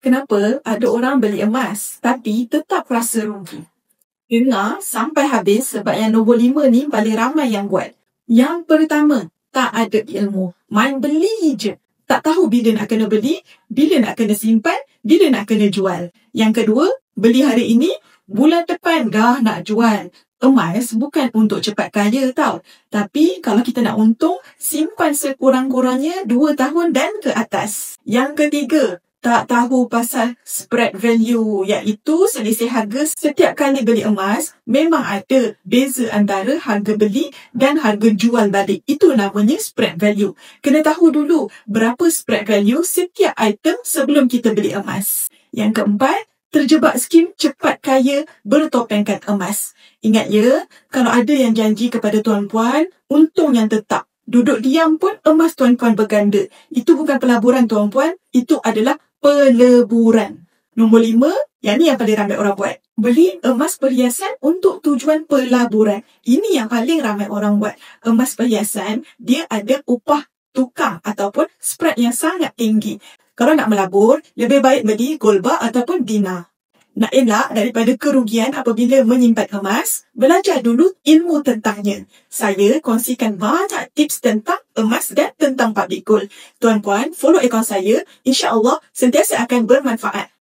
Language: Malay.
Kenapa ada orang beli emas tapi tetap rasa rugi? Dengar sampai habis sebab yang nombor 5 ni paling ramai yang buat. Yang pertama, tak ada ilmu. Main beli je. Tak tahu bila nak kena beli, bila nak kena simpan, bila nak kena jual. Yang kedua, beli hari ini, bulan depan dah nak jual. Emas bukan untuk cepat kaya tau. Tapi kalau kita nak untung, simpan sekurang-kurangnya 2 tahun dan ke atas. Yang ketiga, tak tahu pasal spread value, iaitu selisih harga setiap kali beli emas. Memang ada beza antara harga beli dan harga jual balik. Itu namanya spread value. Kena tahu dulu berapa spread value setiap item sebelum kita beli emas. Yang keempat, terjebak skim cepat kaya bertopengkan emas. Ingat ya, kalau ada yang janji kepada tuan-puan, untung yang tetap. Duduk diam pun emas tuan-puan berganda. Itu bukan pelaburan tuan-puan, itu adalah peleburan. Nombor 5, yang ni yang paling ramai orang buat. Beli emas perhiasan untuk tujuan pelaburan. Ini yang paling ramai orang buat. Emas perhiasan, dia ada upah tukar ataupun spread yang sangat tinggi. Kalau nak melabur, lebih baik beli gold bar ataupun dinar. Nak elak daripada kerugian apabila menyimpan emas, belajar dulu ilmu tentangnya. Saya kongsikan banyak tips tentang emas dan tentang public gold. Tuan-puan, follow akaun saya. InsyaAllah, sentiasa akan bermanfaat.